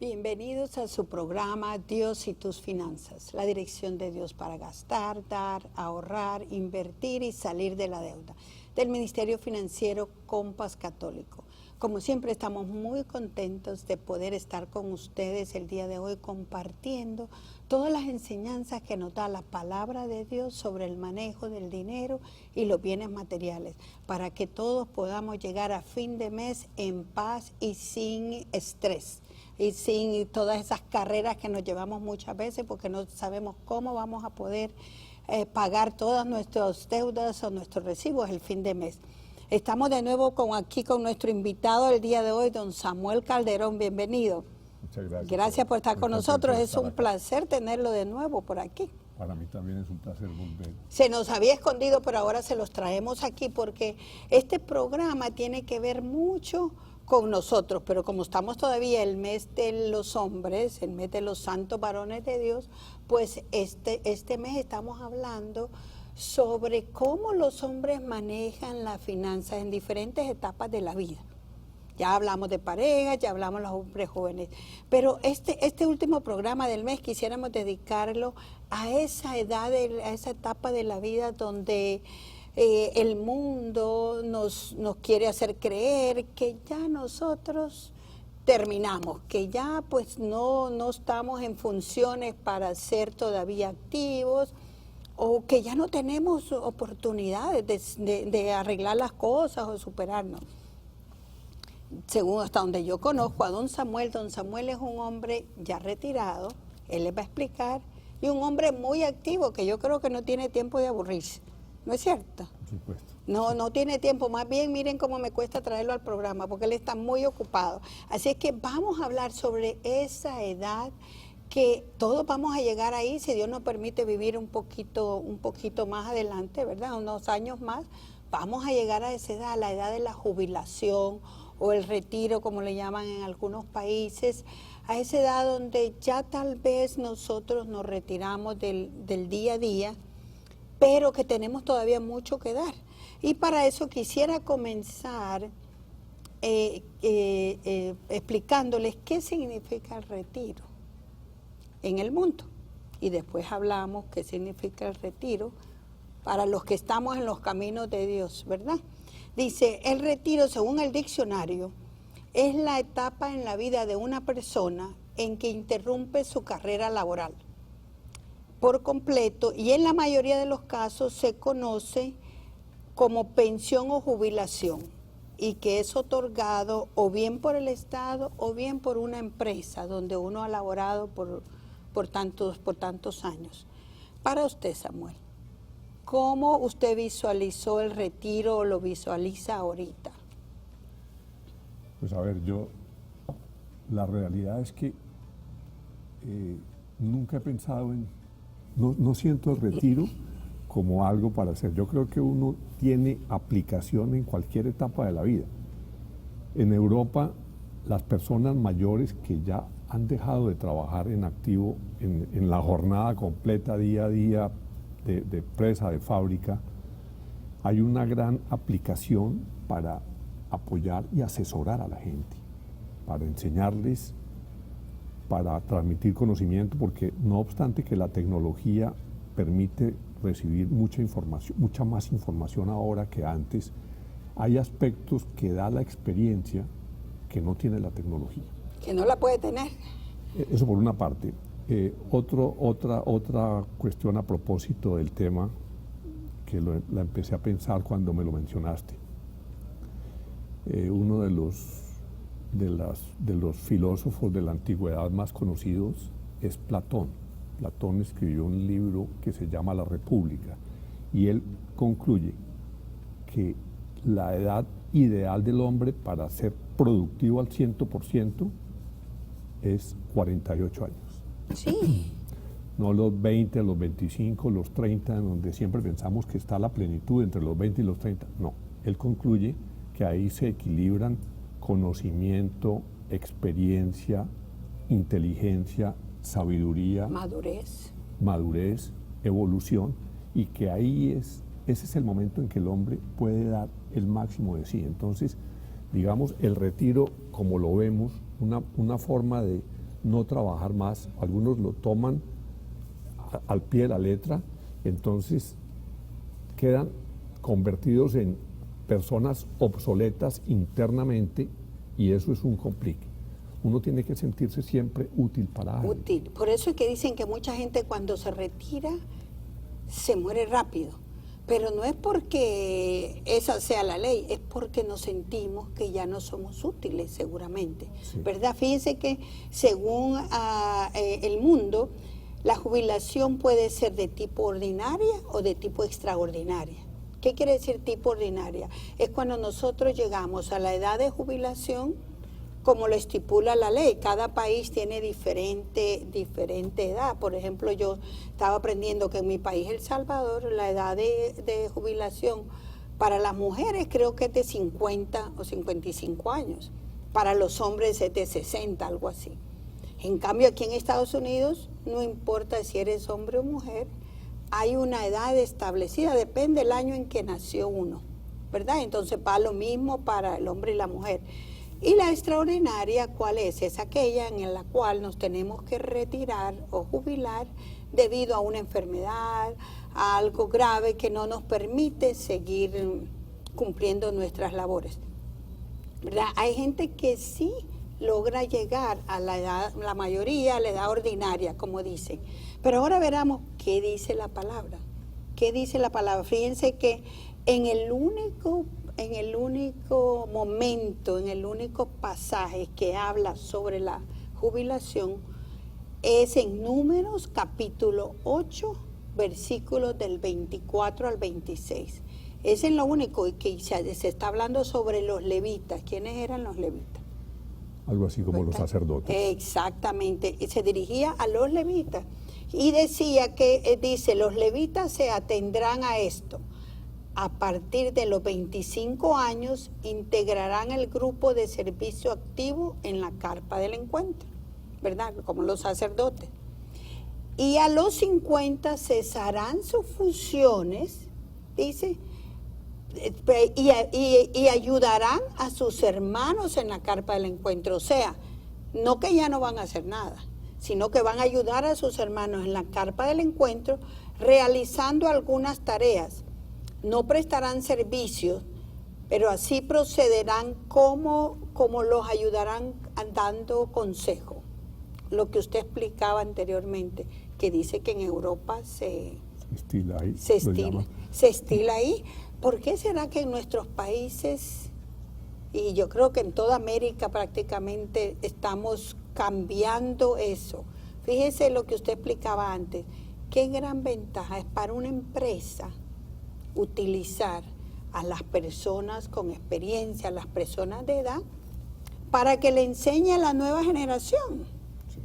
Bienvenidos a su programa Dios y tus finanzas, la dirección de Dios para gastar, dar, ahorrar, invertir y salir de la deuda, del Ministerio Financiero Compass Católico. Como siempre, estamos muy contentos de poder estar con ustedes el día de hoy compartiendo todas las enseñanzas que nos da la palabra de Dios sobre el manejo del dinero y los bienes materiales, para que todos podamos llegar a fin de mes en paz y sin estrés y sin todas esas carreras que nos llevamos muchas veces porque no sabemos cómo vamos a poder pagar todas nuestras deudas o nuestros recibos el fin de mes. Estamos de nuevo aquí con nuestro invitado el día de hoy, don Samuel Calderón. Bienvenido. Muchas gracias. Gracias por estar con nosotros. Es un placer tenerlo de nuevo por aquí. Para mí también es un placer volver. Se nos había escondido, pero ahora se los traemos aquí porque este programa tiene que ver mucho con nosotros, pero como estamos todavía el mes de los hombres, el mes de los santos varones de Dios, pues este mes estamos hablando sobre cómo los hombres manejan las finanzas en diferentes etapas de la vida. Ya hablamos de parejas, ya hablamos de los hombres jóvenes, pero este último programa del mes quisiéramos dedicarlo a esa edad, a esa etapa de la vida donde el mundo nos quiere hacer creer que ya nosotros terminamos, que ya pues no estamos en funciones para ser todavía activos, o que ya no tenemos oportunidades de arreglar las cosas o superarnos. Según hasta donde yo conozco a don Samuel es un hombre ya retirado, él les va a explicar, y un hombre muy activo que yo creo que no tiene tiempo de aburrirse, ¿no es cierto? Por supuesto. No tiene tiempo, más bien miren cómo me cuesta traerlo al programa porque él está muy ocupado. Así es que vamos a hablar sobre esa edad que todos vamos a llegar ahí, si Dios nos permite vivir un poquito más adelante, ¿verdad? Unos años más, vamos a llegar a esa edad, a la edad de la jubilación o el retiro, como le llaman en algunos países, a esa edad donde ya tal vez nosotros nos retiramos del día a día, pero que tenemos todavía mucho que dar. Y para eso quisiera comenzar explicándoles qué significa el retiro en el mundo. Y después hablamos qué significa el retiro para los que estamos en los caminos de Dios, ¿verdad? Dice, el retiro, según el diccionario, es la etapa en la vida de una persona en que interrumpe su carrera laboral por completo y en la mayoría de los casos se conoce como pensión o jubilación y que es otorgado o bien por el Estado o bien por una empresa donde uno ha laborado por tantos años. Para usted, Samuel, ¿cómo usted visualizó el retiro o lo visualiza ahorita? Pues a ver, la realidad es que nunca he pensado no siento el retiro como algo para hacer. Yo creo que uno tiene aplicación en cualquier etapa de la vida. En Europa, las personas mayores que ya han dejado de trabajar en activo, en la jornada completa, día a día, de empresa, de fábrica, hay una gran aplicación para apoyar y asesorar a la gente, para enseñarles, para transmitir conocimiento, porque no obstante que la tecnología permite recibir mucha información, mucha más información ahora que antes, hay aspectos que da la experiencia que no tiene la tecnología. Que no la puede tener. Eso por una parte. Otra cuestión a propósito del tema, que la empecé a pensar cuando me lo mencionaste. Uno de los filósofos de la antigüedad más conocidos es Platón. Platón escribió un libro que se llama La República y él concluye que la edad ideal del hombre para ser productivo al 100% es 48 años. Sí. No los 20, los 25, los 30, en donde siempre pensamos que está la plenitud entre los 20 y los 30. No, él concluye que ahí se equilibran conocimiento, experiencia, inteligencia, sabiduría, madurez, evolución, y que ahí ese es el momento en que el hombre puede dar el máximo de sí. Entonces, digamos, el retiro, como lo vemos, una forma de no trabajar más. Algunos lo toman al pie de la letra, entonces quedan convertidos en personas obsoletas internamente y eso es un complique. Uno tiene que sentirse siempre útil para algo. Útil. Por eso es que dicen que mucha gente cuando se retira se muere rápido. Pero no es porque esa sea la ley, es porque nos sentimos que ya no somos útiles seguramente. Sí. ¿Verdad? Fíjense que según el mundo, la jubilación puede ser de tipo ordinaria o de tipo extraordinaria. ¿Qué quiere decir tipo ordinaria? Es cuando nosotros llegamos a la edad de jubilación como lo estipula la ley. Cada país tiene diferente edad. Por ejemplo, yo estaba aprendiendo que en mi país, El Salvador, la edad de jubilación para las mujeres creo que es de 50 o 55 años. Para los hombres es de 60, algo así. En cambio, aquí en Estados Unidos, no importa si eres hombre o mujer, hay una edad establecida, depende del año en que nació uno, ¿verdad? Entonces va lo mismo para el hombre y la mujer. Y la extraordinaria, ¿cuál es? Es aquella en la cual nos tenemos que retirar o jubilar debido a una enfermedad, a algo grave que no nos permite seguir cumpliendo nuestras labores, ¿verdad? Hay gente que sí logra llegar a la edad, la mayoría a la edad ordinaria, como dicen. Pero ahora veremos qué dice la palabra. ¿Qué dice la palabra? Fíjense que en el único momento, en el único pasaje que habla sobre la jubilación es en Números capítulo 8, versículos del 24 al 26. Es en lo único que se está hablando sobre los levitas. ¿Quiénes eran los levitas? Algo así como los sacerdotes. Exactamente, y se dirigía a los levitas y decía que, dice, los levitas se atendrán a esto. A partir de los 25 años integrarán el grupo de servicio activo en la carpa del encuentro, ¿verdad? Como los sacerdotes. Y a los 50 cesarán sus funciones, dice, y ayudarán a sus hermanos en la carpa del encuentro. O sea, no que ya no van a hacer nada, sino que van a ayudar a sus hermanos en la carpa del encuentro realizando algunas tareas. No prestarán servicios, pero así procederán como los ayudarán dando consejo. Lo que usted explicaba anteriormente, que dice que en Europa se estila ahí. ¿Por qué será que en nuestros países, y yo creo que en toda América prácticamente estamos cambiando eso? Fíjese lo que usted explicaba antes. Qué gran ventaja es para una empresa utilizar a las personas con experiencia, a las personas de edad, para que le enseñe a la nueva generación. Sí.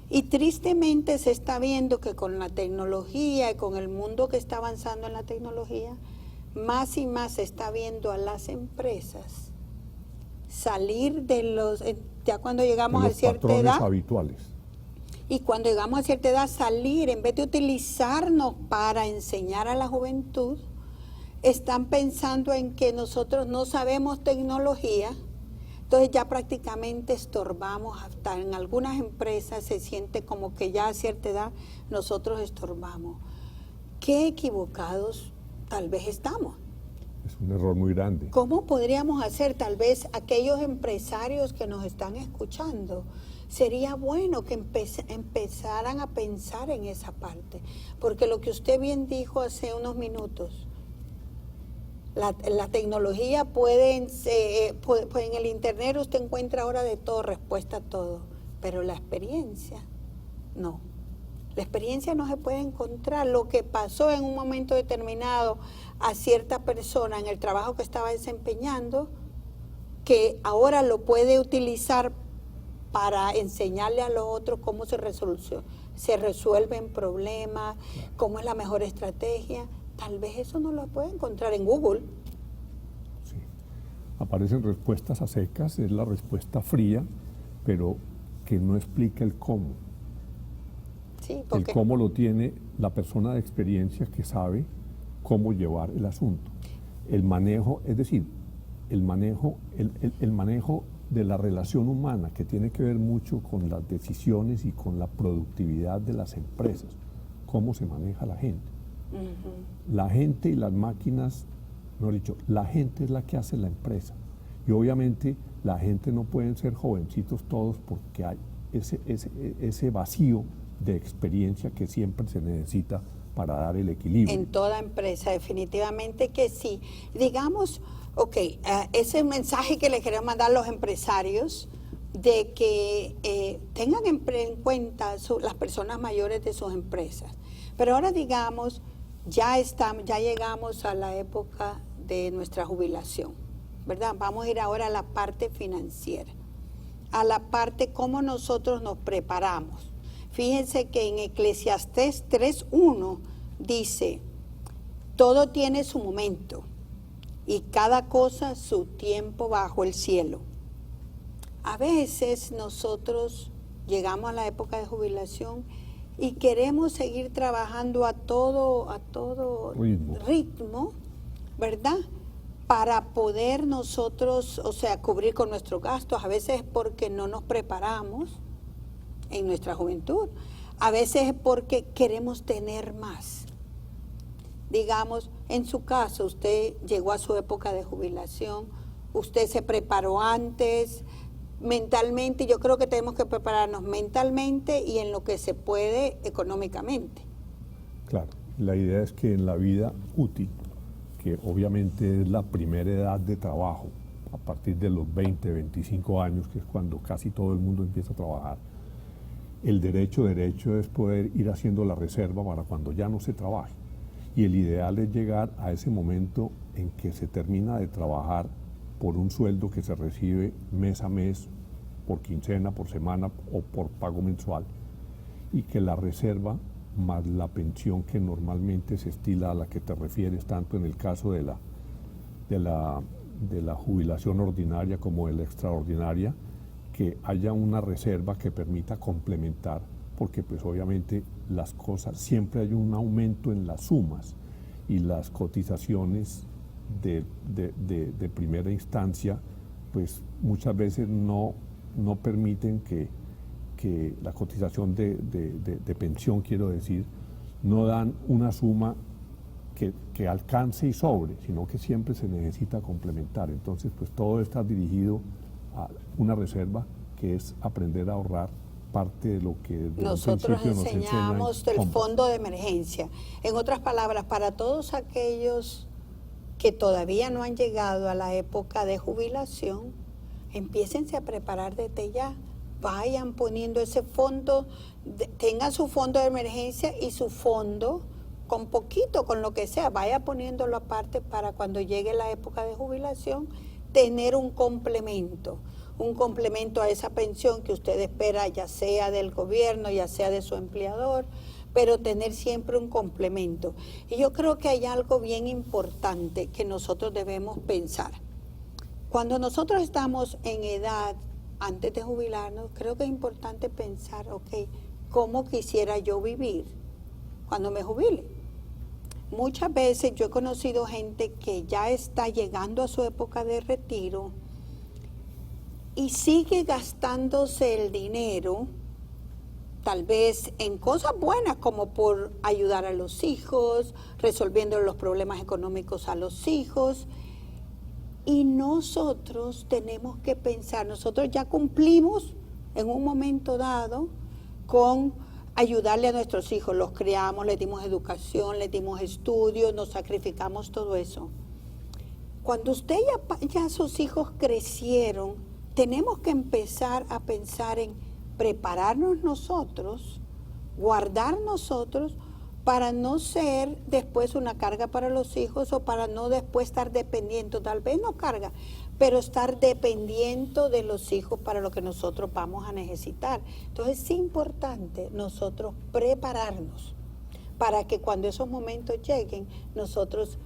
Y tristemente se está viendo que con la tecnología y con el mundo que está avanzando en la tecnología, más y más se está viendo a las empresas salir de los, ya cuando llegamos a cierta edad, habituales. Y cuando llegamos a cierta edad, salir, en vez de utilizarnos para enseñar a la juventud, están pensando en que nosotros no sabemos tecnología, entonces ya prácticamente estorbamos. Hasta en algunas empresas se siente como que ya a cierta edad nosotros estorbamos. Qué equivocados tal vez estamos. Es un error muy grande. ¿Cómo podríamos hacer? Tal vez aquellos empresarios que nos están escuchando, sería bueno que empezaran a pensar en esa parte, porque lo que usted bien dijo hace unos minutos, la tecnología en el internet usted encuentra ahora de todo, respuesta a todo, pero la experiencia no. La experiencia no se puede encontrar. Lo que pasó en un momento determinado a cierta persona en el trabajo que estaba desempeñando, que ahora lo puede utilizar para enseñarle a los otros cómo se resuelven problemas, cómo es la mejor estrategia. Tal vez eso no lo puede encontrar en Google. Sí. Aparecen respuestas a secas, es la respuesta fría, pero que no explica el cómo. Sí, el cómo lo tiene la persona de experiencia que sabe cómo llevar el asunto. El manejo, es decir, el manejo de la relación humana, que tiene que ver mucho con las decisiones y con la productividad de las empresas, cómo se maneja la gente. La gente y las máquinas, mejor dicho, la gente es la que hace la empresa. Y obviamente la gente no pueden ser jovencitos todos porque hay ese vacío de experiencia que siempre se necesita para dar el equilibrio. En toda empresa, definitivamente que sí. Digamos, ok, ese mensaje que le queremos mandar a los empresarios de que tengan en cuenta las personas mayores de sus empresas. Pero ahora digamos, ya llegamos a la época de nuestra jubilación, ¿verdad? Vamos a ir ahora a la parte financiera, a la parte cómo nosotros nos preparamos. Fíjense que en Eclesiastés 3:1 dice, todo tiene su momento y cada cosa su tiempo bajo el cielo. A veces nosotros llegamos a la época de jubilación y queremos seguir trabajando a todo ritmo, ¿verdad? Para poder nosotros, o sea, cubrir con nuestros gastos. A veces es porque no nos preparamos en nuestra juventud. A veces es porque queremos tener más. Digamos, en su caso, usted llegó a su época de jubilación, usted se preparó antes, mentalmente. Yo creo que tenemos que prepararnos mentalmente y en lo que se puede económicamente. Claro, la idea es que en la vida útil, que obviamente es la primera edad de trabajo, a partir de los 20, 25 años, que es cuando casi todo el mundo empieza a trabajar, el derecho es poder ir haciendo la reserva para cuando ya no se trabaje. Y el ideal es llegar a ese momento en que se termina de trabajar por un sueldo que se recibe mes a mes, por quincena, por semana o por pago mensual, y que la reserva más la pensión que normalmente se estila a la que te refieres, tanto en el caso de la jubilación ordinaria como de la extraordinaria, que haya una reserva que permita complementar, porque pues obviamente las cosas, siempre hay un aumento en las sumas y las cotizaciones de primera instancia, pues muchas veces no permiten que la cotización de pensión, quiero decir, no dan una suma que alcance y sobre, sino que siempre se necesita complementar. Entonces, pues todo está dirigido a una reserva que es aprender a ahorrar parte de lo que nosotros enseñamos del fondo de emergencia. En otras palabras, para todos aquellos que todavía no han llegado a la época de jubilación, empiécense a preparar desde ya. Vayan poniendo ese fondo, tengan su fondo de emergencia y su fondo con poquito, con lo que sea, vaya poniéndolo aparte para cuando llegue la época de jubilación, tener un complemento a esa pensión que usted espera, ya sea del gobierno, ya sea de su empleador, pero tener siempre un complemento. Y yo creo que hay algo bien importante que nosotros debemos pensar. Cuando nosotros estamos en edad, antes de jubilarnos, creo que es importante pensar, ok, ¿cómo quisiera yo vivir cuando me jubile? Muchas veces yo he conocido gente que ya está llegando a su época de retiro y sigue gastándose el dinero, tal vez en cosas buenas como por ayudar a los hijos, resolviendo los problemas económicos a los hijos. Y nosotros tenemos que pensar, nosotros ya cumplimos en un momento dado con ayudarle a nuestros hijos, los criamos, les dimos educación, les dimos estudios, nos sacrificamos todo eso. Cuando usted ya sus hijos crecieron, tenemos que empezar a pensar en prepararnos nosotros, guardar nosotros, para no ser después una carga para los hijos o para no después estar dependiendo, tal vez no carga, pero estar dependiendo de los hijos para lo que nosotros vamos a necesitar. Entonces es importante nosotros prepararnos para que cuando esos momentos lleguen, nosotros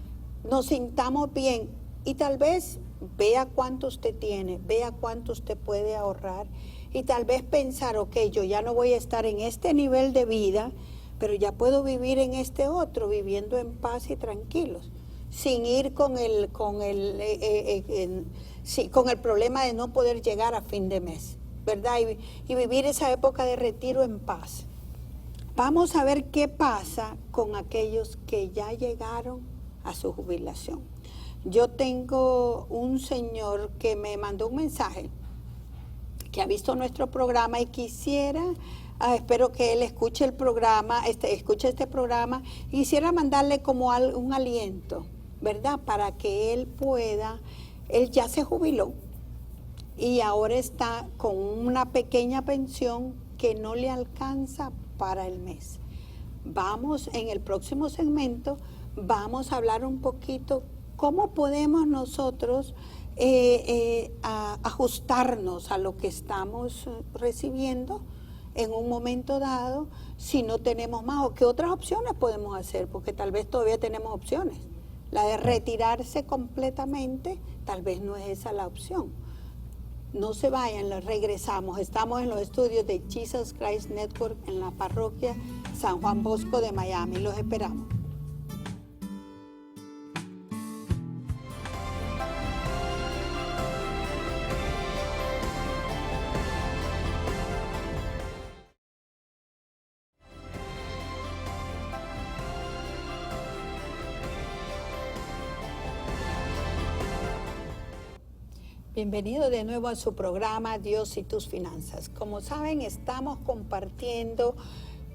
nos sintamos bien y tal vez vea cuánto usted tiene, vea cuánto usted puede ahorrar y tal vez pensar, ok, yo ya no voy a estar en este nivel de vida, pero ya puedo vivir en este otro, viviendo en paz y tranquilos. sin ir con con el problema de no poder llegar a fin de mes, ¿verdad? Y vivir esa época de retiro en paz. Vamos a ver qué pasa con aquellos que ya llegaron a su jubilación. Yo tengo un señor que me mandó un mensaje, que ha visto nuestro programa y quisiera, espero que él escuche el programa, escuche este programa, y quisiera mandarle como un aliento, ¿verdad? Para que él pueda, él ya se jubiló y ahora está con una pequeña pensión que no le alcanza para el mes. Vamos, en el próximo segmento, vamos a hablar un poquito cómo podemos nosotros ajustarnos a lo que estamos recibiendo en un momento dado, si no tenemos más, o qué otras opciones podemos hacer, porque tal vez todavía tenemos opciones. La de retirarse completamente, tal vez no es esa la opción. No se vayan, regresamos. Estamos en los estudios de Jesus Christ Network en la parroquia San Juan Bosco de Miami. Los esperamos. Bienvenido de nuevo a su programa Dios y tus finanzas. Como saben, estamos compartiendo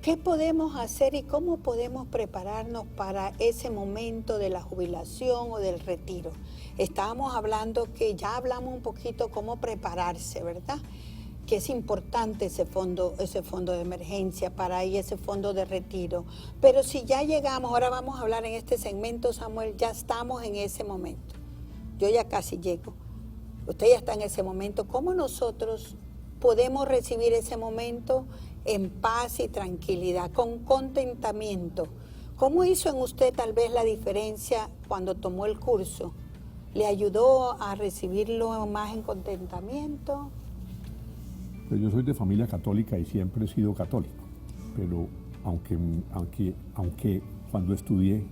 qué podemos hacer y cómo podemos prepararnos para ese momento de la jubilación o del retiro. Estábamos hablando que ya hablamos un poquito cómo prepararse, ¿verdad? Que es importante ese fondo de emergencia para ahí, ese fondo de retiro. Pero si ya llegamos, ahora vamos a hablar en este segmento, Samuel, ya estamos en ese momento. Yo ya casi llego. Usted ya está en ese momento. ¿Cómo nosotros podemos recibir ese momento en paz y tranquilidad, con contentamiento? ¿Cómo hizo en usted tal vez la diferencia cuando tomó el curso? ¿Le ayudó a recibirlo más en contentamiento? Pues yo soy de familia católica y siempre he sido católico, pero aunque cuando estudié,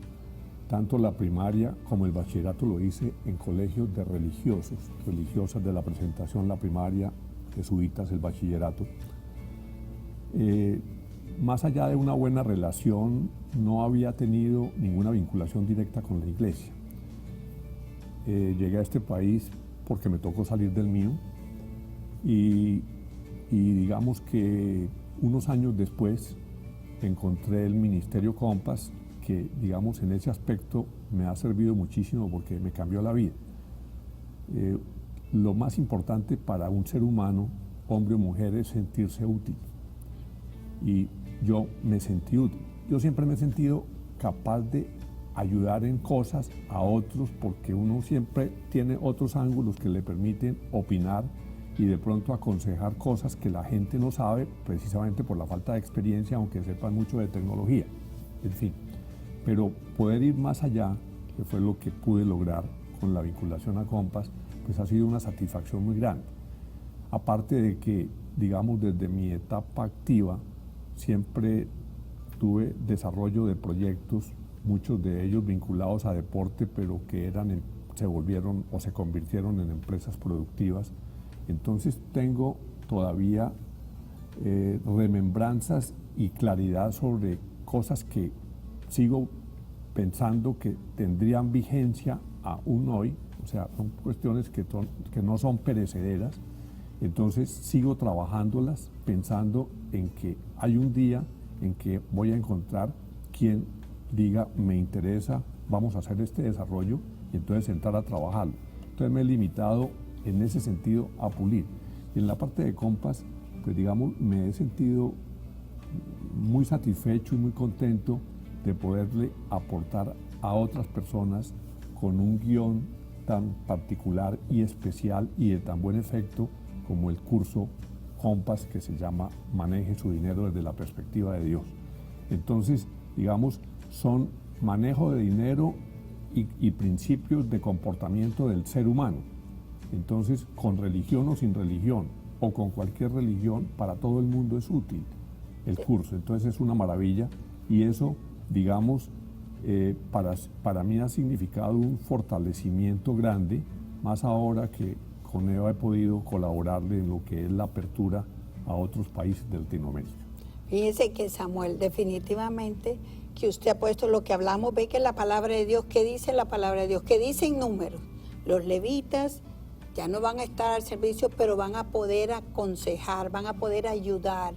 tanto la primaria como el bachillerato lo hice en colegios de religiosas de la Presentación, la primaria, jesuitas, el bachillerato. Más allá de una buena relación, no había tenido ninguna vinculación directa con la iglesia. Llegué a este país porque me tocó salir del mío y digamos que unos años después encontré el Ministerio Compass, que digamos en ese aspecto me ha servido muchísimo porque me cambió la vida. Lo más importante para un ser humano, hombre o mujer, es sentirse útil. Y yo me sentí útil. Yo siempre me he sentido capaz de ayudar en cosas a otros porque uno siempre tiene otros ángulos que le permiten opinar y de pronto aconsejar cosas que la gente no sabe precisamente por la falta de experiencia, aunque sepan mucho de tecnología. En fin. Pero poder ir más allá, que fue lo que pude lograr con la vinculación a Compass, pues ha sido una satisfacción muy grande. Aparte de que, digamos, desde mi etapa activa, siempre tuve desarrollo de proyectos, muchos de ellos vinculados a deporte, pero que se volvieron o se convirtieron en empresas productivas. Entonces tengo todavía remembranzas y claridad sobre cosas que sigo pensando que tendrían vigencia aún hoy, o sea, son cuestiones que no son perecederas. Entonces sigo trabajándolas pensando en que hay un día en que voy a encontrar quien diga, me interesa, vamos a hacer este desarrollo, y entonces entrar a trabajarlo. Entonces me he limitado en ese sentido a pulir. Y en la parte de Compass, pues digamos, me he sentido muy satisfecho y muy contento de poderle aportar a otras personas con un guión tan particular y especial y de tan buen efecto como el curso Compass, que se llama Maneje su dinero desde la perspectiva de Dios. Entonces, digamos, son manejo de dinero y principios de comportamiento del ser humano. Entonces, con religión o sin religión, o con cualquier religión, para todo el mundo es útil el curso. Entonces es una maravilla y eso, digamos, para mí ha significado un fortalecimiento grande, más ahora que con Eva he podido colaborarle en lo que es la apertura a otros países de Latinoamérica. Fíjese que Samuel, definitivamente que usted ha puesto lo que hablamos, ve que la palabra de Dios, ¿qué dice la palabra de Dios? ¿Qué dice en números? Los levitas ya no van a estar al servicio, pero van a poder aconsejar, van a poder ayudar.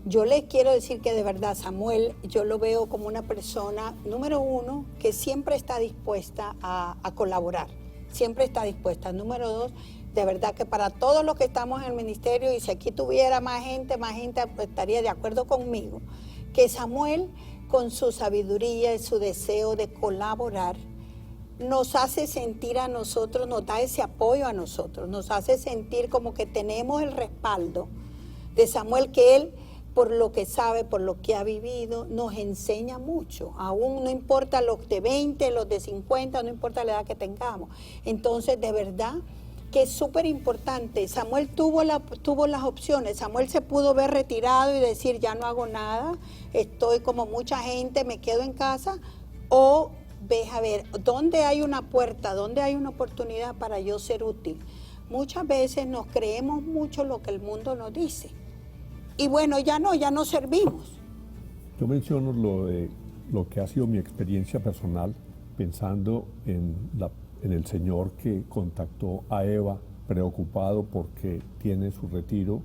Yo les quiero decir que de verdad, Samuel, yo lo veo como una persona, número uno, que siempre está dispuesta a colaborar, siempre está dispuesta. Número dos, de verdad que para todos los que estamos en el ministerio, y si aquí tuviera más gente estaría de acuerdo conmigo, que Samuel, con su sabiduría y su deseo de colaborar, nos hace sentir a nosotros, nos da ese apoyo a nosotros, nos hace sentir como que tenemos el respaldo de Samuel, que él, por lo que sabe, por lo que ha vivido, nos enseña mucho. Aún no importa los de 20, los de 50, no importa la edad que tengamos. Entonces, de verdad que es súper importante. Samuel tuvo las opciones. Samuel se pudo ver retirado y decir, ya no hago nada, estoy como mucha gente, me quedo en casa. O ves a ver, ¿dónde hay una puerta? ¿Dónde hay una oportunidad para yo ser útil? Muchas veces nos creemos mucho lo que el mundo nos dice. Y bueno, ya no servimos. Yo menciono lo que ha sido mi experiencia personal, pensando en el señor que contactó a Eva, preocupado porque tiene su retiro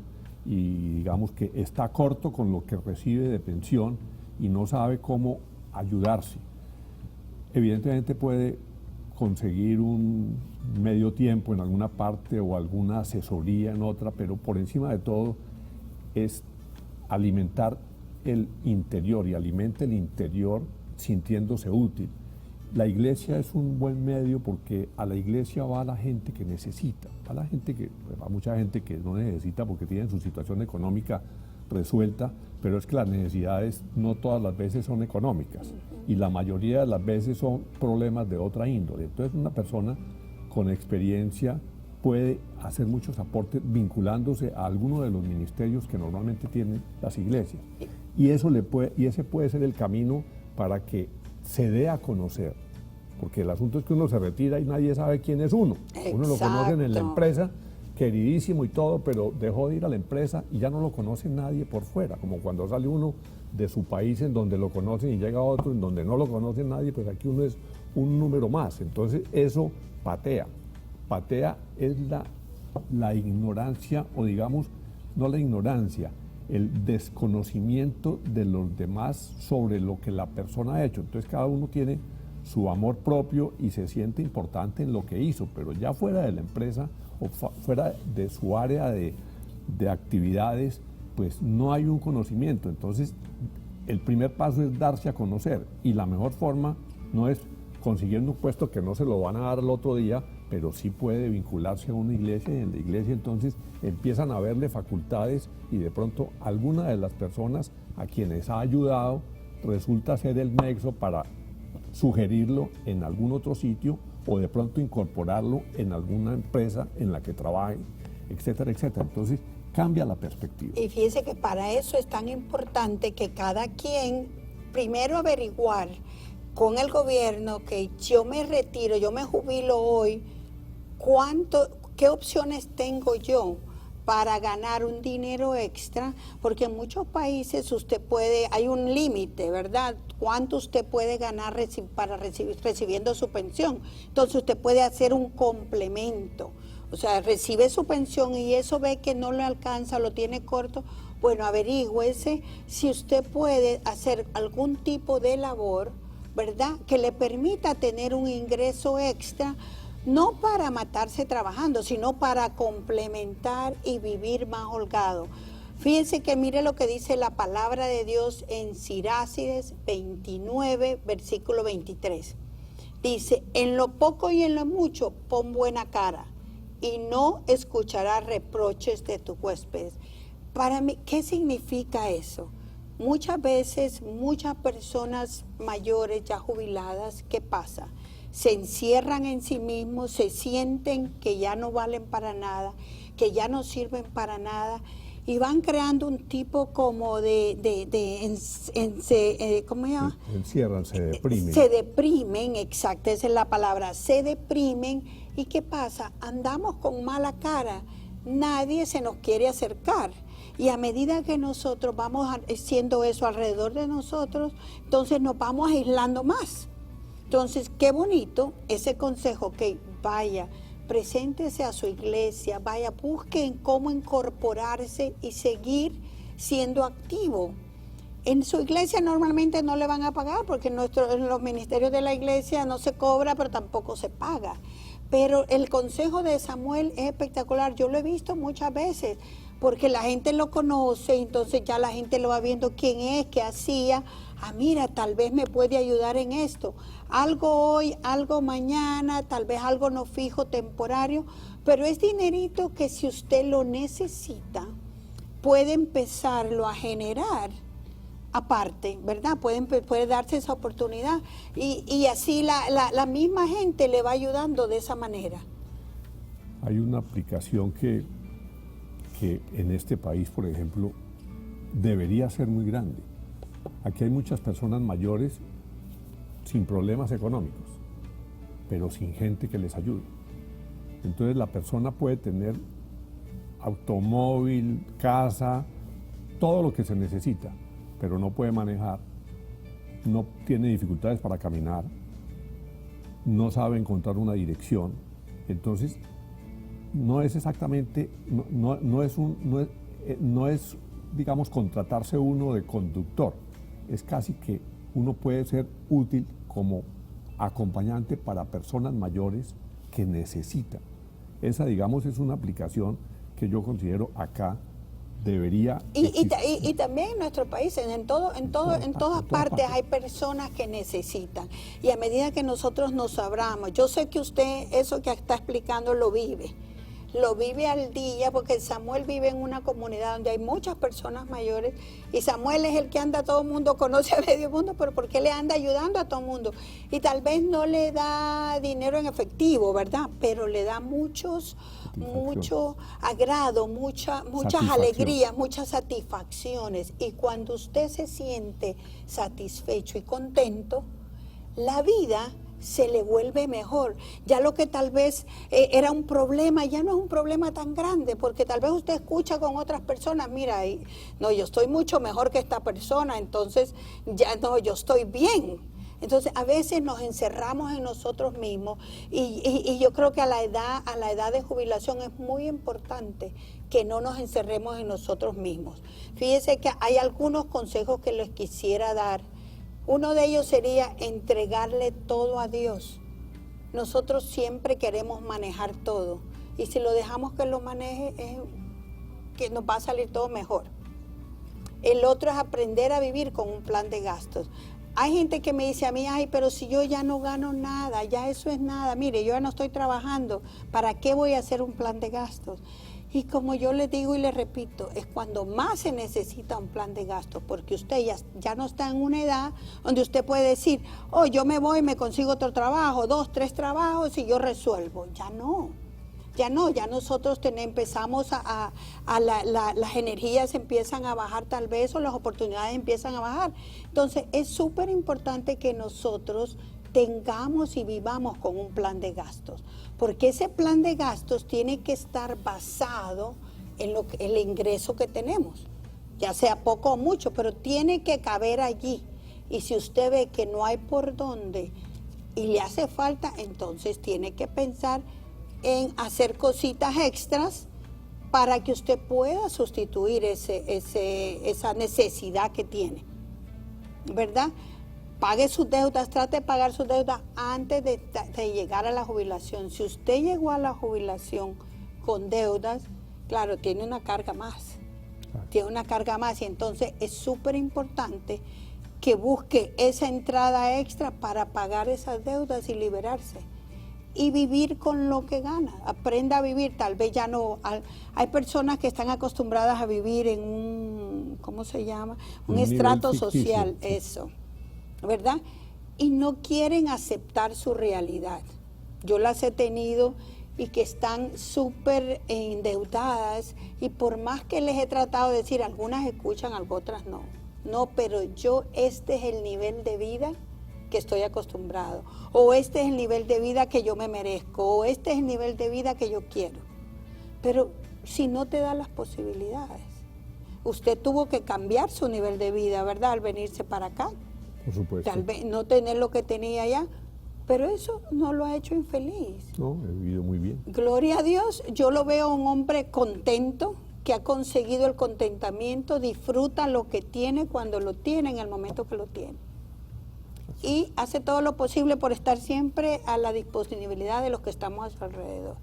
y digamos que está corto con lo que recibe de pensión y no sabe cómo ayudarse. Evidentemente puede conseguir un medio tiempo en alguna parte o alguna asesoría en otra, pero por encima de todo es alimentar el interior y alimenta el interior sintiéndose útil. La iglesia es un buen medio porque a la iglesia va la gente que necesita, va mucha gente que no necesita porque tiene su situación económica resuelta, pero es que las necesidades no todas las veces son económicas y la mayoría de las veces son problemas de otra índole. Entonces una persona con experiencia puede hacer muchos aportes vinculándose a alguno de los ministerios que normalmente tienen las iglesias. Y ese puede ser el camino para que se dé a conocer. Porque el asunto es que uno se retira y nadie sabe quién es uno. Exacto. Uno lo conocen en la empresa, queridísimo y todo, pero dejó de ir a la empresa y ya no lo conoce nadie por fuera. Como cuando sale uno de su país en donde lo conocen y llega a otro en donde no lo conoce nadie, pues aquí uno es un número más. Entonces eso patea. Patea es la ignorancia, o digamos, no la ignorancia, el desconocimiento de los demás sobre lo que la persona ha hecho. Entonces cada uno tiene su amor propio y se siente importante en lo que hizo, pero ya fuera de la empresa o fuera de su área de actividades, pues no hay un conocimiento. Entonces el primer paso es darse a conocer y la mejor forma no es consiguiendo un puesto que no se lo van a dar al otro día, pero sí puede vincularse a una iglesia y en la iglesia entonces empiezan a verle facultades y de pronto alguna de las personas a quienes ha ayudado resulta ser el nexo para sugerirlo en algún otro sitio o de pronto incorporarlo en alguna empresa en la que trabaje, etcétera, etcétera. Entonces cambia la perspectiva. Y fíjese que para eso es tan importante que cada quien primero averiguar con el gobierno que yo me retiro, yo me jubilo hoy, ¿qué opciones tengo yo para ganar un dinero extra? Porque en muchos países hay un límite, ¿verdad? ¿Cuánto usted puede ganar recibiendo su pensión? Entonces usted puede hacer un complemento. O sea, recibe su pensión y eso ve que no le alcanza, lo tiene corto. Bueno, averígüese si usted puede hacer algún tipo de labor, ¿verdad?, que le permita tener un ingreso extra, no para matarse trabajando, sino para complementar y vivir más holgado. Fíjense que mire lo que dice la palabra de Dios en Sirácides 29, versículo 23. Dice, en lo poco y en lo mucho pon buena cara y no escucharás reproches de tus huéspedes. Para mí, ¿qué significa eso? Muchas veces, muchas personas mayores ya jubiladas, ¿qué pasa? Se encierran en sí mismos, se sienten que ya no valen para nada, que ya no sirven para nada y van creando un tipo como ¿cómo se llama? Se encierran, se deprimen. Se deprimen, exacto, esa es la palabra, se deprimen. ¿Y qué pasa? Andamos con mala cara, nadie se nos quiere acercar. Y a medida que nosotros vamos haciendo eso alrededor de nosotros, entonces nos vamos aislando más. Entonces, qué bonito ese consejo, que vaya, preséntese a su iglesia, vaya, busquen cómo incorporarse y seguir siendo activo. En su iglesia normalmente no le van a pagar, porque en los ministerios de la iglesia no se cobra, pero tampoco se paga. Pero el consejo de Samuel es espectacular, yo lo he visto muchas veces, porque la gente lo conoce, entonces ya la gente lo va viendo quién es, qué hacía. Ah, mira, tal vez me puede ayudar en esto. Algo hoy, algo mañana, tal vez algo no fijo, temporario, pero es dinerito que si usted lo necesita, puede empezarlo a generar aparte, ¿verdad? Puede darse esa oportunidad y así la misma gente le va ayudando de esa manera. Hay una aplicación que en este país, por ejemplo, debería ser muy grande. Aquí hay muchas personas mayores sin problemas económicos, pero sin gente que les ayude. Entonces la persona puede tener automóvil, casa, todo lo que se necesita, pero no puede manejar, no tiene dificultades para caminar, no sabe encontrar una dirección. Entonces, no es exactamente, no es, digamos, contratarse uno de conductor. Es casi que uno puede ser útil como acompañante para personas mayores que necesitan. Esa, digamos, es una aplicación que yo considero acá debería y también en nuestro país, en todas partes hay personas que necesitan. Y a medida que nosotros nos abramos, yo sé que usted eso que está explicando lo vive al día, porque Samuel vive en una comunidad donde hay muchas personas mayores y Samuel es el que anda, todo el mundo conoce a medio mundo, pero porque le anda ayudando a todo el mundo. Y tal vez no le da dinero en efectivo, ¿verdad? Pero le da mucho agrado, muchas alegrías, muchas satisfacciones. Y cuando usted se siente satisfecho y contento, la vida se le vuelve mejor. Ya lo que tal vez era un problema, ya no es un problema tan grande, porque tal vez usted escucha con otras personas, mira, no, yo estoy mucho mejor que esta persona, entonces ya no, yo estoy bien. Entonces a veces nos encerramos en nosotros mismos y yo creo que a la edad de jubilación es muy importante que no nos encerremos en nosotros mismos. Fíjese que hay algunos consejos que les quisiera dar. Uno de ellos sería entregarle todo a Dios. Nosotros siempre queremos manejar todo y si lo dejamos que lo maneje, que nos va a salir todo mejor. El otro es aprender a vivir con un plan de gastos. Hay gente que me dice a mí, ay, pero si yo ya no gano nada, ya eso es nada, mire, yo ya no estoy trabajando, ¿para qué voy a hacer un plan de gastos? Y como yo le digo y le repito, es cuando más se necesita un plan de gastos, porque usted ya no está en una edad donde usted puede decir, oh, yo me voy, me consigo otro trabajo, 2, 3 trabajos y yo resuelvo. Ya nosotros empezamos las energías empiezan a bajar tal vez, o las oportunidades empiezan a bajar. Entonces es súper importante que nosotros tengamos y vivamos con un plan de gastos, porque ese plan de gastos tiene que estar basado en el ingreso que tenemos, ya sea poco o mucho, pero tiene que caber allí. Y si usted ve que no hay por dónde y le hace falta, entonces tiene que pensar en hacer cositas extras para que usted pueda sustituir esa necesidad que tiene, ¿verdad? Pague sus deudas, trate de pagar sus deudas antes de llegar a la jubilación. Si usted llegó a la jubilación con deudas, claro, tiene una carga más. Tiene una carga más y entonces es súper importante que busque esa entrada extra para pagar esas deudas y liberarse. Y vivir con lo que gana. Aprenda a vivir, tal vez ya no. Hay personas que están acostumbradas a vivir en un, ¿cómo se llama? Un estrato social, eso. ¿Verdad? Y no quieren aceptar su realidad. Yo las he tenido y que están súper endeudadas, y por más que les he tratado de decir, algunas escuchan, otras no. No, pero este es el nivel de vida que estoy acostumbrado, o este es el nivel de vida que yo me merezco, o este es el nivel de vida que yo quiero. Pero si no te da las posibilidades, usted tuvo que cambiar su nivel de vida, ¿verdad? Al venirse para acá. Por supuesto. Tal vez no tener lo que tenía allá, pero eso no lo ha hecho infeliz. No, he vivido muy bien. Gloria a Dios, yo lo veo un hombre contento, que ha conseguido el contentamiento, disfruta lo que tiene cuando lo tiene, en el momento que lo tiene. Y hace todo lo posible por estar siempre a la disponibilidad de los que estamos a su alrededor.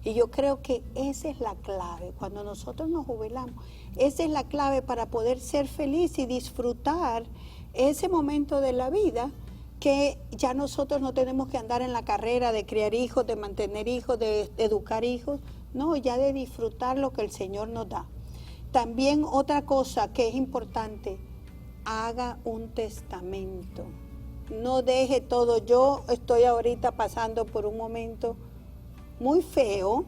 Y yo creo que esa es la clave, cuando nosotros nos jubilamos, esa es la clave para poder ser feliz y disfrutar ese momento de la vida, que ya nosotros no tenemos que andar en la carrera de criar hijos, de mantener hijos, de educar hijos, no, ya de disfrutar lo que el Señor nos da. También otra cosa que es importante, haga un testamento. No deje todo. Yo estoy ahorita pasando por un momento muy feo,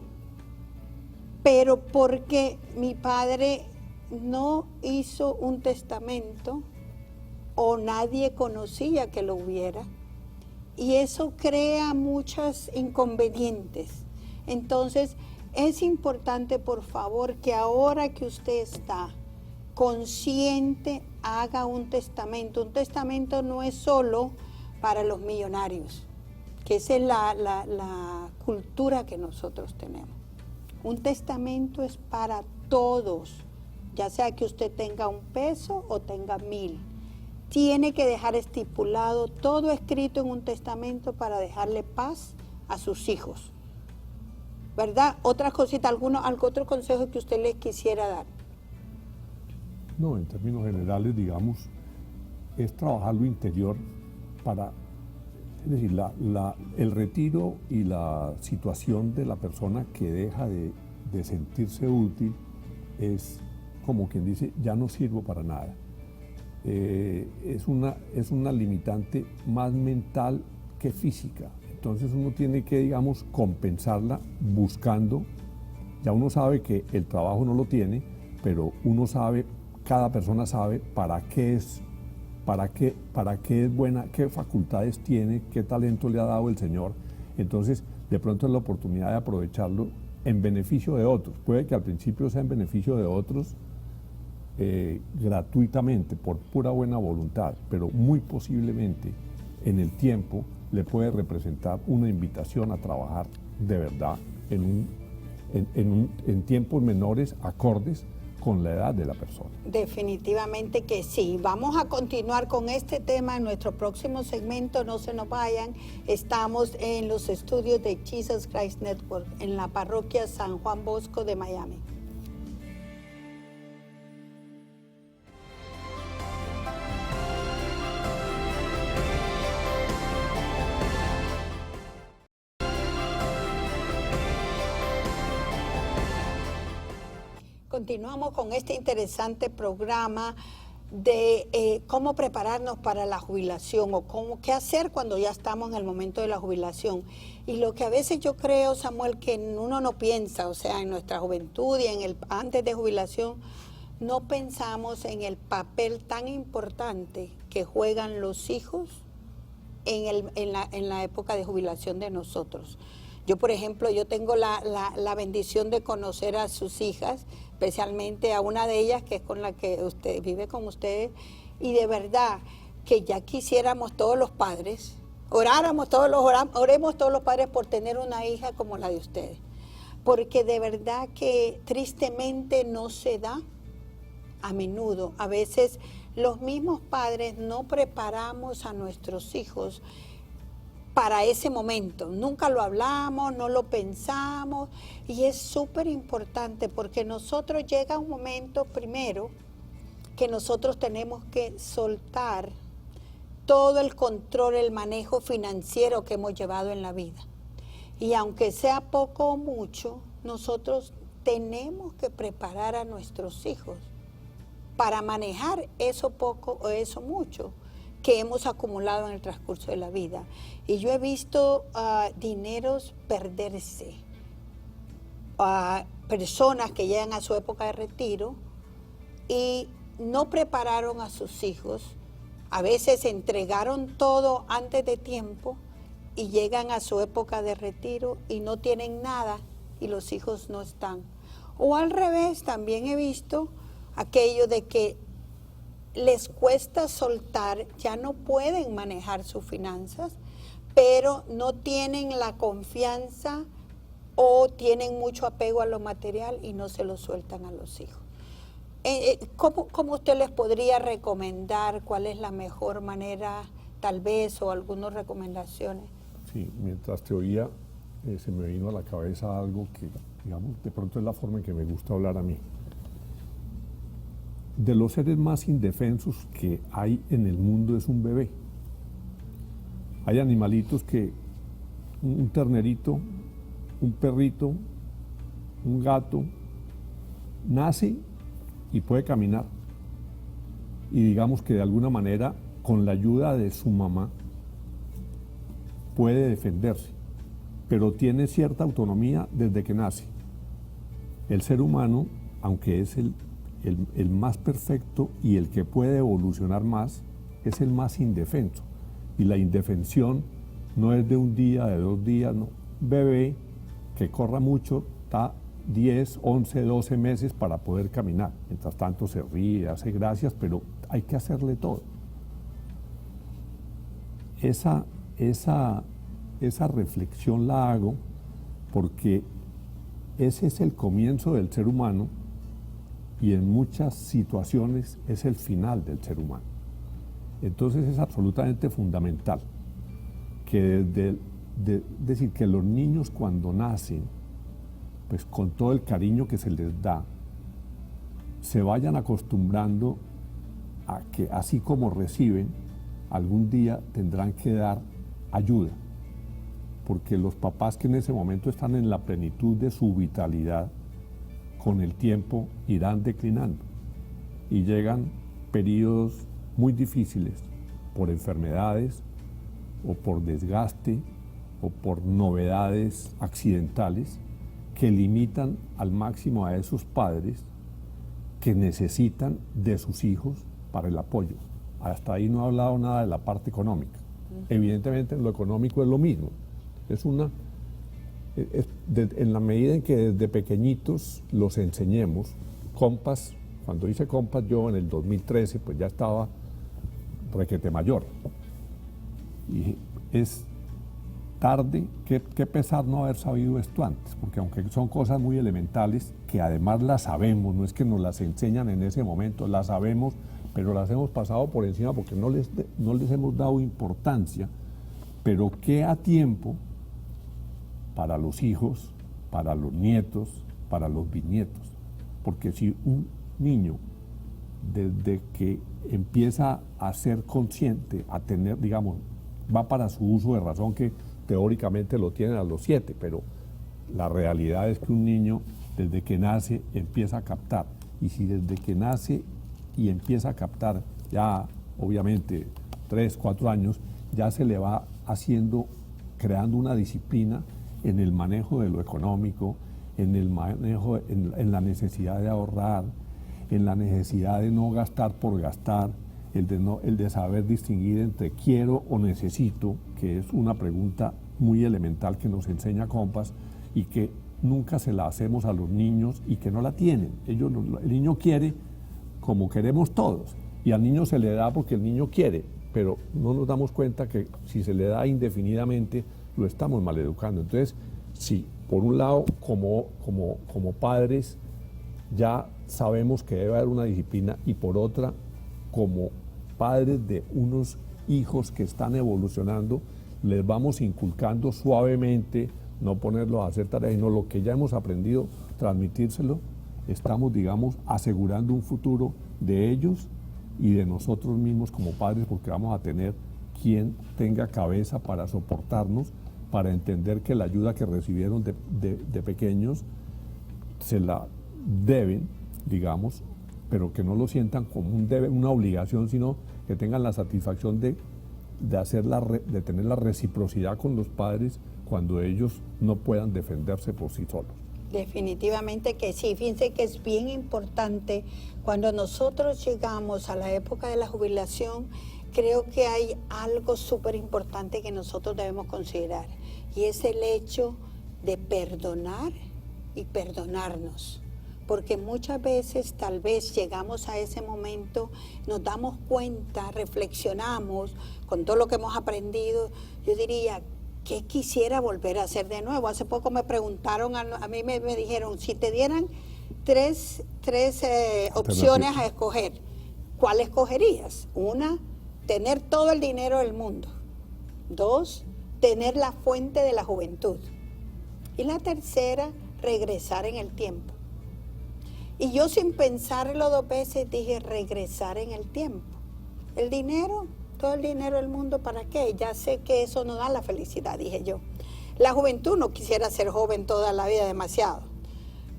pero porque mi padre no hizo un testamento o nadie conocía que lo hubiera, y eso crea muchos inconvenientes. Entonces es importante, por favor, que ahora que usted está consciente, haga un testamento. Un testamento no es solo para los millonarios, que esa es la cultura que nosotros tenemos. Un testamento es para todos, ya sea que usted tenga un peso o tenga 1000. Tiene que dejar estipulado todo escrito en un testamento para dejarle paz a sus hijos, ¿verdad? Otra cosita, algún otro consejo que usted les quisiera dar. No, en términos generales, digamos, es trabajar lo interior para, es decir, el retiro y la situación de la persona que deja de sentirse útil es como quien dice, ya no sirvo para nada. Es una limitante más mental que física. Entonces uno tiene que, digamos, compensarla buscando. Ya uno sabe que el trabajo no lo tiene, pero uno sabe, cada persona sabe para qué es buena, qué facultades tiene, qué talento le ha dado el Señor. Entonces, de pronto es la oportunidad de aprovecharlo en beneficio de otros. Puede que al principio sea en beneficio de otros, gratuitamente, por pura buena voluntad, pero muy posiblemente en el tiempo le puede representar una invitación a trabajar de verdad en tiempos menores, acordes con la edad de la persona. Definitivamente que sí. Vamos a continuar con este tema en nuestro próximo segmento. No se nos vayan. Estamos en los estudios de Jesus Christ Network en la parroquia San Juan Bosco de Miami. Continuamos con este interesante programa de cómo prepararnos para la jubilación, o qué hacer cuando ya estamos en el momento de la jubilación. Y lo que a veces yo creo, Samuel, que uno no piensa, o sea, en nuestra juventud y antes de jubilación, no pensamos en el papel tan importante que juegan los hijos en la época de jubilación de nosotros. Yo, por ejemplo, yo tengo la bendición de conocer a sus hijas, especialmente a una de ellas, que es con la que usted vive con ustedes, y de verdad que ya quisiéramos todos los padres, oremos todos los padres por tener una hija como la de ustedes, porque de verdad que tristemente no se da a menudo. A veces los mismos padres no preparamos a nuestros hijos para ese momento. Nunca lo hablamos, no lo pensamos, y es súper importante porque nosotros llega un momento primero que nosotros tenemos que soltar todo el control, el manejo financiero que hemos llevado en la vida. Y aunque sea poco o mucho, nosotros tenemos que preparar a nuestros hijos para manejar eso poco o eso mucho que hemos acumulado en el transcurso de la vida. Y yo he visto dineros perderse, a personas que llegan a su época de retiro y no prepararon a sus hijos, a veces entregaron todo antes de tiempo y llegan a su época de retiro y no tienen nada y los hijos no están. O al revés, también he visto aquello de que les cuesta soltar, ya no pueden manejar sus finanzas, pero no tienen la confianza o tienen mucho apego a lo material y no se lo sueltan a los hijos. ¿Cómo usted les podría recomendar cuál es la mejor manera, tal vez, o algunas recomendaciones? Sí, mientras te oía, se me vino a la cabeza algo que, digamos, de pronto es la forma en que me gusta hablar a mí. De los seres más indefensos que hay en el mundo es un bebé. Hay animalitos que, un ternerito, un perrito, un gato, nace y puede caminar. Y digamos que de alguna manera, con la ayuda de su mamá, puede defenderse, pero tiene cierta autonomía desde que nace. El ser humano, aunque es el más perfecto y el que puede evolucionar más, es el más indefenso. Y la indefensión no es de un día, de 2 días, no. Bebé que corra mucho, está 10, 11, 12 meses para poder caminar. Mientras tanto se ríe, hace gracias, pero hay que hacerle todo. Esa reflexión la hago porque ese es el comienzo del ser humano y en muchas situaciones es el final del ser humano. Entonces es absolutamente fundamental que decir que los niños cuando nacen, pues con todo el cariño que se les da, se vayan acostumbrando a que así como reciben, algún día tendrán que dar ayuda, porque los papás que en ese momento están en la plenitud de su vitalidad, con el tiempo irán declinando y llegan periodos muy difíciles por enfermedades o por desgaste o por novedades accidentales que limitan al máximo a esos padres que necesitan de sus hijos para el apoyo. Hasta ahí no he hablado nada de la parte económica. Evidentemente lo económico es lo mismo. En la medida en que desde pequeñitos los enseñemos, Compass, cuando hice Compass yo en el 2013, pues ya estaba requete mayor. Y es tarde, qué pesar no haber sabido esto antes, porque aunque son cosas muy elementales, que además las sabemos, no es que nos las enseñan en ese momento, las sabemos, pero las hemos pasado por encima porque no les hemos dado importancia, pero que a tiempo para los hijos, para los nietos, para los bisnietos. Porque si un niño, desde que empieza a ser consciente, a tener, digamos, va para su uso de razón, que teóricamente lo tienen a los 7, pero la realidad es que un niño, desde que nace, empieza a captar. Y si desde que nace y empieza a captar, ya obviamente 3, 4 años, ya se le va haciendo, creando una disciplina en el manejo de lo económico, en el manejo, en la necesidad de ahorrar, en la necesidad de no gastar por gastar, el de saber distinguir entre quiero o necesito, que es una pregunta muy elemental que nos enseña Compass y que nunca se la hacemos a los niños y que no la tienen. El niño quiere como queremos todos y al niño se le da porque el niño quiere, pero no nos damos cuenta que si se le da indefinidamente lo estamos maleducando. Entonces, sí, por un lado, como padres ya sabemos que debe haber una disciplina y por otra, como padres de unos hijos que están evolucionando, les vamos inculcando suavemente, no ponerlos a hacer tareas, sino lo que ya hemos aprendido, transmitírselo. Estamos, digamos, asegurando un futuro de ellos y de nosotros mismos como padres, porque vamos a tener quien tenga cabeza para soportarnos, para entender que la ayuda que recibieron de pequeños se la deben, digamos, pero que no lo sientan como un deber, una obligación, sino que tengan la satisfacción de tener la reciprocidad con los padres cuando ellos no puedan defenderse por sí solos. Definitivamente que sí. Fíjense que es bien importante cuando nosotros llegamos a la época de la jubilación. Creo que hay algo súper importante que nosotros debemos considerar, y es el hecho de perdonar y perdonarnos. Porque muchas veces tal vez llegamos a ese momento, nos damos cuenta, reflexionamos con todo lo que hemos aprendido. Yo diría, ¿qué quisiera volver a hacer de nuevo? Hace poco me preguntaron, a mí me dijeron, si te dieran tres opciones a escoger, ¿cuál escogerías? Una, tener todo el dinero del mundo. Dos, tener la fuente de la juventud. Y la tercera, regresar en el tiempo. Y yo, sin pensarlo dos veces, dije regresar en el tiempo. El dinero, todo el dinero del mundo, ¿para qué? Ya sé que eso no da la felicidad, dije yo. La juventud, no quisiera ser joven toda la vida, demasiado.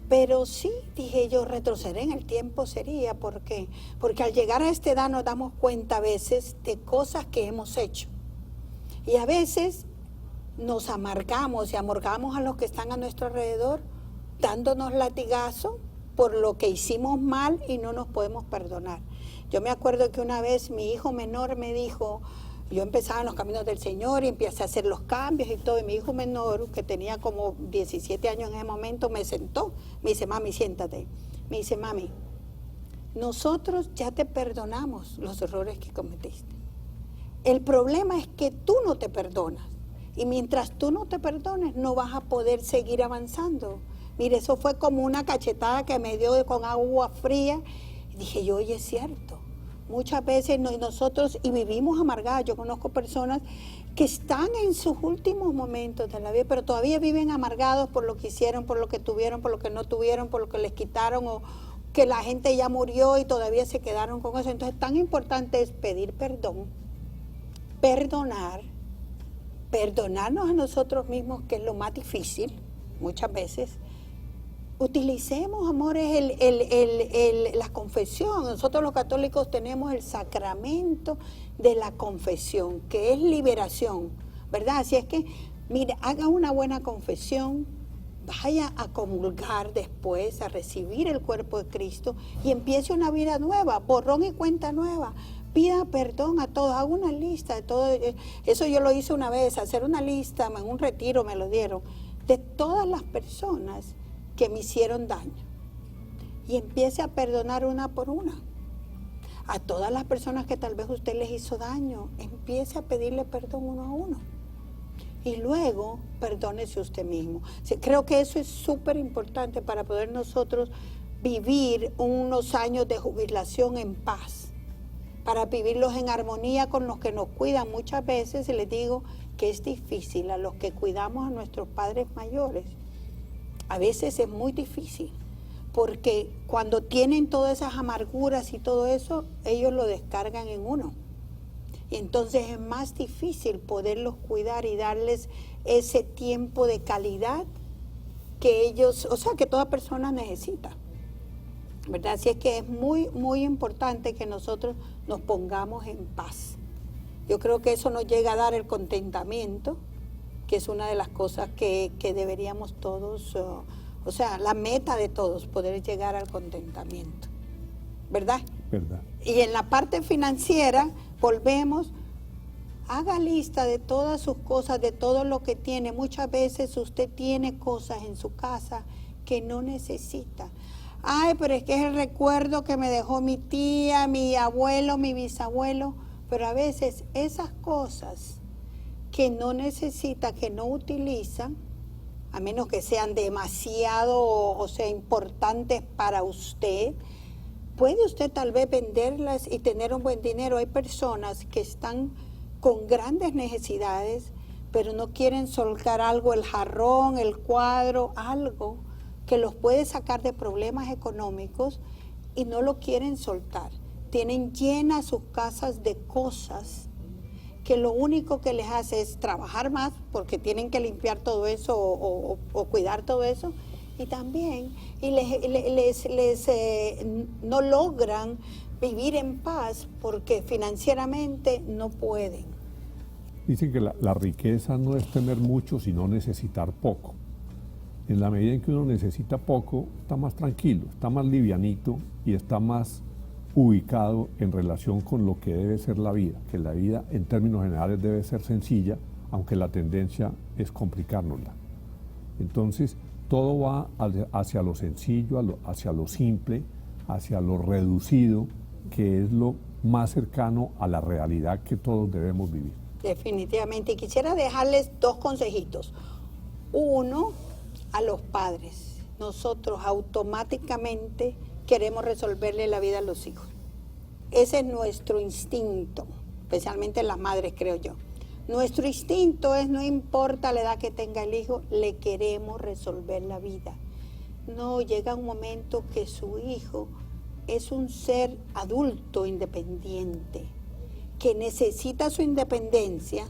Pero sí, dije yo, retroceder en el tiempo sería, ¿por qué? Porque al llegar a esta edad nos damos cuenta a veces de cosas que hemos hecho. Y a veces nos amargamos y amargamos a los que están a nuestro alrededor, dándonos latigazo por lo que hicimos mal y no nos podemos perdonar. Yo me acuerdo que una vez mi hijo menor me dijo, yo empezaba en los caminos del Señor y empecé a hacer los cambios y todo, y mi hijo menor, que tenía como 17 años en ese momento, me sentó, me dice, mami, siéntate. Me dice, mami, nosotros ya te perdonamos los errores que cometiste. El problema es que tú no te perdonas, y mientras tú no te perdones no vas a poder seguir avanzando. Mire, eso fue como una cachetada que me dio con agua fría. Y dije yo, oye, es cierto. Muchas veces nosotros, y vivimos amargadas. Yo conozco personas que están en sus últimos momentos de la vida, pero todavía viven amargados por lo que hicieron, por lo que tuvieron, por lo que no tuvieron, por lo que les quitaron, o que la gente ya murió y todavía se quedaron con eso. Entonces, tan importante es pedir perdón, perdonar, perdonarnos a nosotros mismos, que es lo más difícil muchas veces. Utilicemos, amores, la confesión. Nosotros los católicos tenemos el sacramento de la confesión, que es liberación, ¿verdad? Así es que, mire, haga una buena confesión, vaya a comulgar después, a recibir el cuerpo de Cristo y empiece una vida nueva, borrón y cuenta nueva. Pida perdón a todos, haga una lista de todo. Eso yo lo hice una vez, hacer una lista, en un retiro me lo dieron, de todas las personas que me hicieron daño, y empiece a perdonar una por una. A todas las personas que tal vez usted les hizo daño, empiece a pedirle perdón uno a uno, y luego perdónese usted mismo. Creo que eso es súper importante para poder nosotros vivir unos años de jubilación en paz, para vivirlos en armonía con los que nos cuidan. Muchas veces les digo que es difícil a los que cuidamos a nuestros padres mayores. A veces es muy difícil, porque cuando tienen todas esas amarguras y todo eso, ellos lo descargan en uno. Y entonces es más difícil poderlos cuidar y darles ese tiempo de calidad que ellos, o sea, que toda persona necesita, ¿verdad? Así es que es muy, muy importante que nosotros nos pongamos en paz. Yo creo que eso nos llega a dar el contentamiento, que es una de las cosas que deberíamos todos, o sea, la meta de todos, poder llegar al contentamiento, ¿verdad? ¿Verdad? Y en la parte financiera, volvemos, haga lista de todas sus cosas, de todo lo que tiene. Muchas veces usted tiene cosas en su casa que no necesita. Ay, pero es que es el recuerdo que me dejó mi tía, mi abuelo, mi bisabuelo. Pero a veces esas cosas que no necesita, que no utiliza, a menos que sean demasiado, o sea, importantes para usted, puede usted tal vez venderlas y tener un buen dinero. Hay personas que están con grandes necesidades, pero no quieren soltar algo, el jarrón, el cuadro, algo que los puede sacar de problemas económicos, y no lo quieren soltar. Tienen llenas sus casas de cosas que lo único que les hace es trabajar más, porque tienen que limpiar todo eso o cuidar todo eso, y también no logran vivir en paz porque financieramente no pueden. Dicen que la riqueza no es tener mucho, sino necesitar poco. en la medida en que uno necesita poco, está más tranquilo, está más livianito y está más ubicado en relación con lo que debe ser la vida, que la vida en términos generales debe ser sencilla, aunque la tendencia es complicárnosla. Entonces, todo va hacia lo sencillo, hacia lo simple, hacia lo reducido, que es lo más cercano a la realidad que todos debemos vivir. Definitivamente. Y quisiera dejarles dos consejitos. Uno, a los padres. Nosotros automáticamente queremos resolverle la vida a los hijos. Ese es nuestro instinto, especialmente las madres, creo yo. Nuestro instinto es, no importa la edad que tenga el hijo, le queremos resolver la vida. No, llega un momento que su hijo es un ser adulto independiente, que necesita su independencia,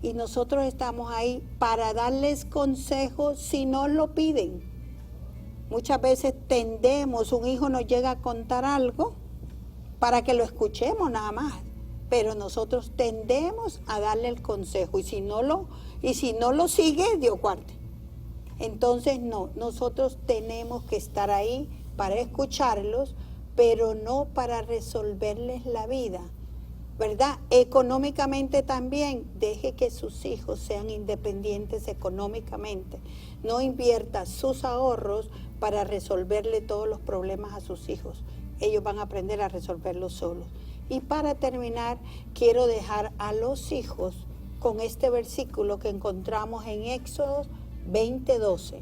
y nosotros estamos ahí para darles consejos si no lo piden. Muchas veces tendemos, un hijo nos llega a contar algo para que lo escuchemos nada más, pero nosotros tendemos a darle el consejo, y si no lo sigue, Dios guarde. Entonces no, nosotros tenemos que estar ahí para escucharlos, pero no para resolverles la vida, ¿verdad? Económicamente también, deje que sus hijos sean independientes económicamente. No invierta sus ahorros para resolverle todos los problemas a sus hijos. Ellos van a aprender a resolverlos solos. Y para terminar, quiero dejar a los hijos con este versículo que encontramos en Éxodo 20:12.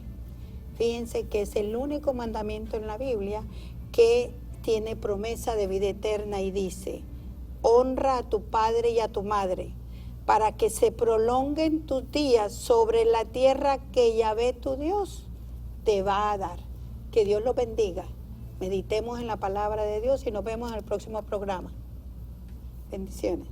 Fíjense que es el único mandamiento en la Biblia que tiene promesa de vida eterna y dice: honra a tu padre y a tu madre, para que se prolonguen tus días sobre la tierra que Yahvé tu Dios te va a dar. Que Dios los bendiga. Meditemos en la palabra de Dios y nos vemos en el próximo programa. Bendiciones.